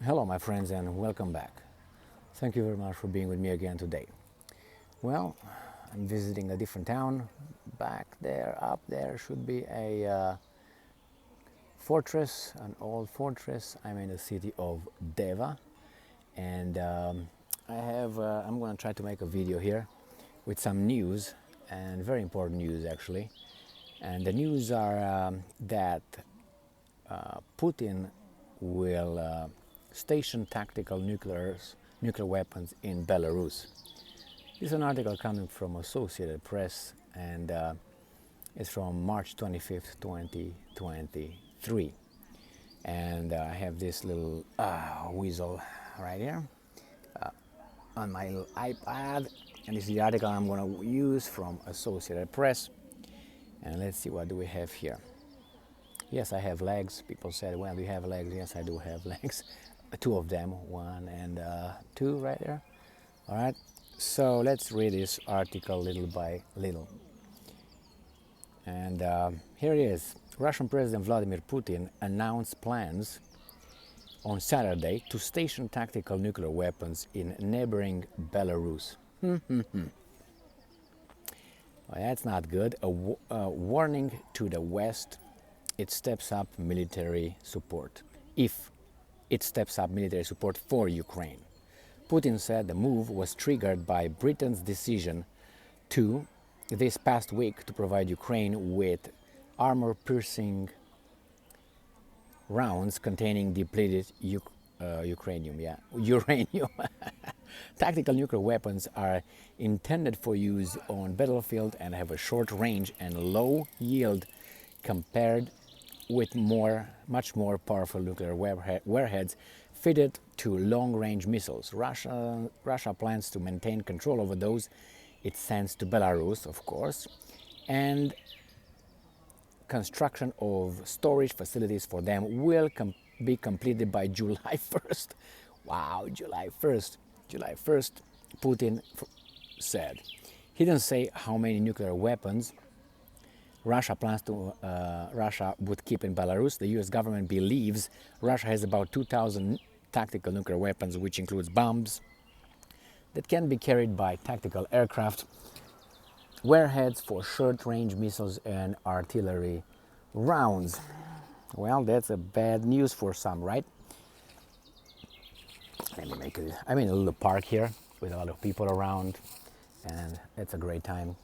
Hello, my friends, and welcome back. Thank you very much for being with me again today. Well, I'm visiting a different town. Back there, up there, should be a fortress, an old fortress. I'm in the city of Deva, and I'm going to try to make a video here with some news, and very important news actually. And the news are that Putin will station tactical nuclear weapons in Belarus. This is an article coming from Associated Press, and it's from March 25th, 2023. And I have this little weasel right here on my little iPad, and this is the article I'm going to use from Associated Press. And let's see, what do we have here. Yes, I have legs. People said, well, do you have legs? Yes, I do have legs. Two of them, one and two right there. All right, so let's read this article little by little. And here it is. Russian President Vladimir Putin announced plans on Saturday to station tactical nuclear weapons in neighboring Belarus. Well, that's not good. A warning to the West. It steps up military support. If it steps up military support for Ukraine. Putin said the move was triggered by Britain's decision this past week to provide Ukraine with armor-piercing rounds containing depleted uranium. Tactical nuclear weapons are intended for use on battlefield and have a short range and low yield compared with much more powerful nuclear warheads fitted to long-range missiles. Russia plans to maintain control over those it sends to Belarus, of course, and construction of storage facilities for them will be completed by July 1st. Wow, July 1st. July 1st, Putin said. He didn't say how many nuclear weapons Russia would keep in Belarus. The US government believes Russia has about 2,000 tactical nuclear weapons, which includes bombs that can be carried by tactical aircraft, warheads for short-range missiles, and artillery rounds. Well, that's a bad news for some, right? Let me make it. I'm in a little park here with a lot of people around, and it's a great time.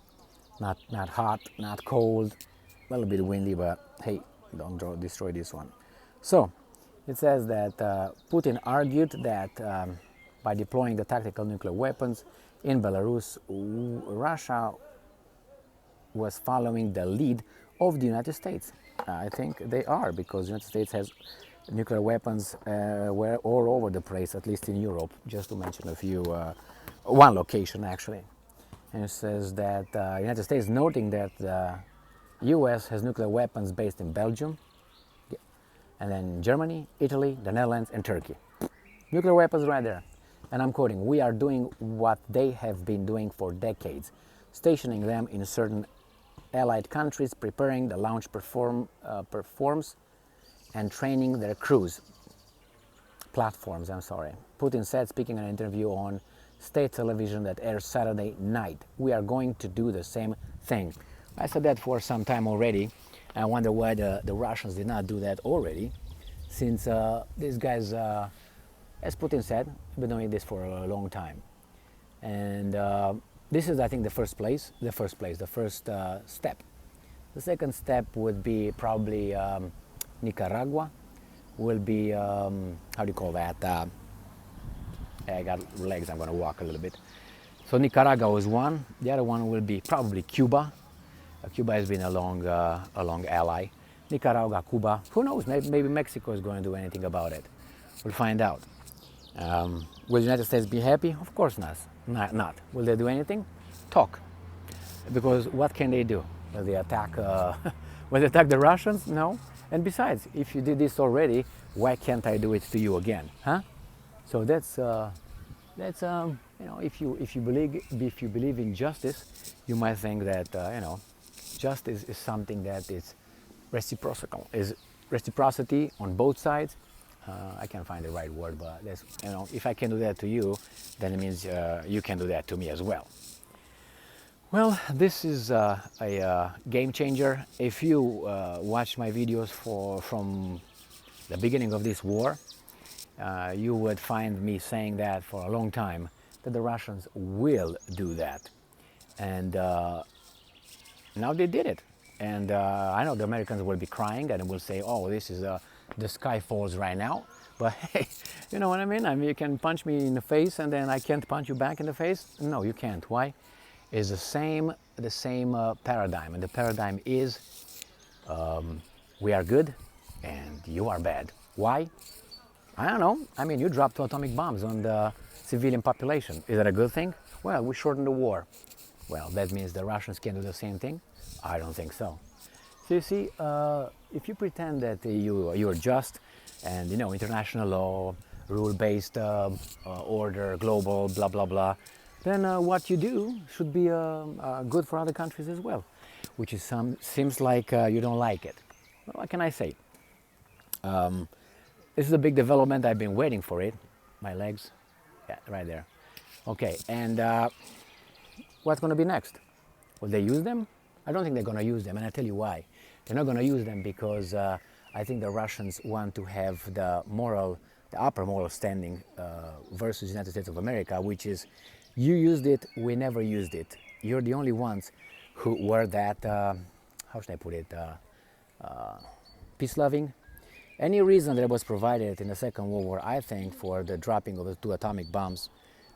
Not hot, not cold, a little bit windy, but hey, don't destroy this one. So it says that Putin argued that by deploying the tactical nuclear weapons in Belarus, Russia was following the lead of the United States. I think they are, because the United States has nuclear weapons were all over the place, at least in Europe, just to mention a few, one location actually. And it says that the United States, noting that the US has nuclear weapons based in Belgium, and then Germany, Italy, the Netherlands, and Turkey. Nuclear weapons right there. And I'm quoting, "We are doing what they have been doing for decades, stationing them in certain allied countries, preparing the launch platforms, and training their crews." Putin said, speaking in an interview on state television that airs Saturday night. "We are going to do the same thing." I said that for some time already. I wonder why the Russians did not do that already, since these guys, as Putin said, have been doing this for a long time. And this is, I think, the first step. The second step would be probably Nicaragua. Will be, how do you call that? I got legs, I'm going to walk a little bit. So Nicaragua is one. The other one will be probably Cuba. Cuba has been a long ally. Nicaragua, Cuba, who knows? Maybe Mexico is going to do anything about it. We'll find out. Will the United States be happy? Of course not. Not. Will they do anything? Talk. Because what can they do? Will they attack? Will they attack the Russians? No. And besides, if you did this already, why can't I do it to you again? Huh? So that's if you believe in justice, you might think that justice is something that is reciprocal, is reciprocity on both sides. I can't find the right word, but that's, if I can do that to you, then it means you can do that to me as well. Well, this is a game changer. If you watch my videos from the beginning of this war, you would find me saying that for a long time, that the Russians will do that. And now they did it. And I know the Americans will be crying and will say, oh, this is the sky falls right now. But hey, you know what I mean? You can punch me in the face and then I can't punch you back in the face? No, you can't. Why? It's the same paradigm. And the paradigm is we are good and you are bad. Why? I don't know. You dropped 2 atomic bombs on the civilian population. Is that a good thing? Well, we shortened the war. Well, that means the Russians can do the same thing? I don't think so. So you see, if you pretend that you're just and international law, rule-based order, global, blah blah blah, then what you do should be good for other countries as well, which is seems like you don't like it. Well, what can I say? This is a big development. I've been waiting for it. My legs, yeah, right there. Okay, and what's going to be next? Will they use them? I don't think they're going to use them, and I'll tell you why. They're not going to use them because I think the Russians want to have the upper moral standing versus the United States of America, which is, you used it, we never used it. You're the only ones who were that, how should I put it, peace-loving. Any reason that was provided in the Second World War, I think, for the dropping of the 2 atomic bombs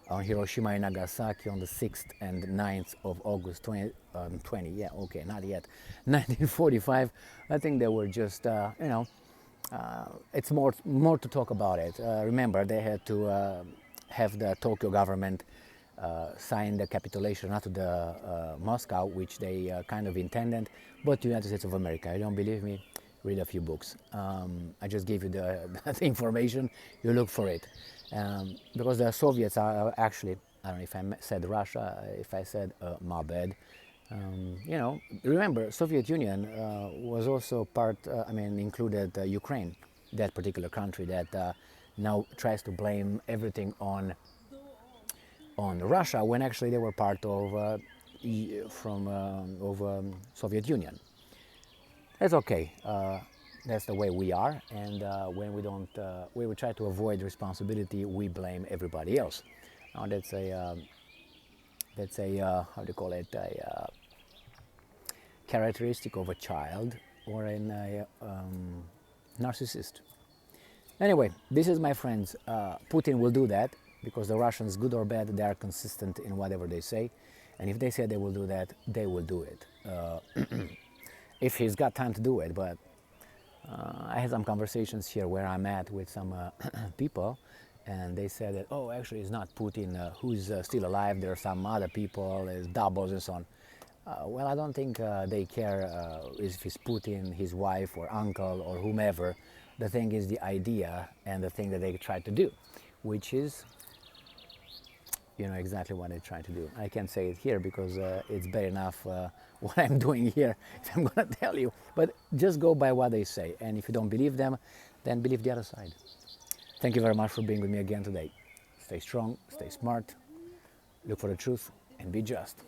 on Hiroshima and Nagasaki on the 6th and 9th of August 1945, I think they were just, it's more to talk about it. Remember, they had to have the Tokyo government sign the capitulation, not to the Moscow, which they kind of intended, but to the United States of America. You don't believe me? Read a few books. I just gave you the information. You look for it. Because the Soviets are actually, I don't know if I said Russia, if I said my bad. Remember, Soviet Union was also included Ukraine, that particular country that now tries to blame everything on Russia, when actually they were part of Soviet Union. That's okay. That's the way we are, and when we try to avoid responsibility, we blame everybody else. Now that's a how do you call it, a characteristic of a child or a narcissist. Anyway, this is, my friends, Putin will do that because the Russians, good or bad, they are consistent in whatever they say, and if they say they will do that, they will do it. If he's got time to do it, but I had some conversations here where I'm at with some people, and they said that, oh, actually it's not Putin who's still alive, there are some other people, there's doubles and so on. Well, I don't think they care if it's Putin, his wife or uncle or whomever. The thing is the idea and the thing that they try to do, which is, exactly what they try to do. I can't say it here because it's bad enough what I'm doing here, I'm going to tell you. But just go by what they say. And if you don't believe them, then believe the other side. Thank you very much for being with me again today. Stay strong, stay smart, look for the truth, and be just.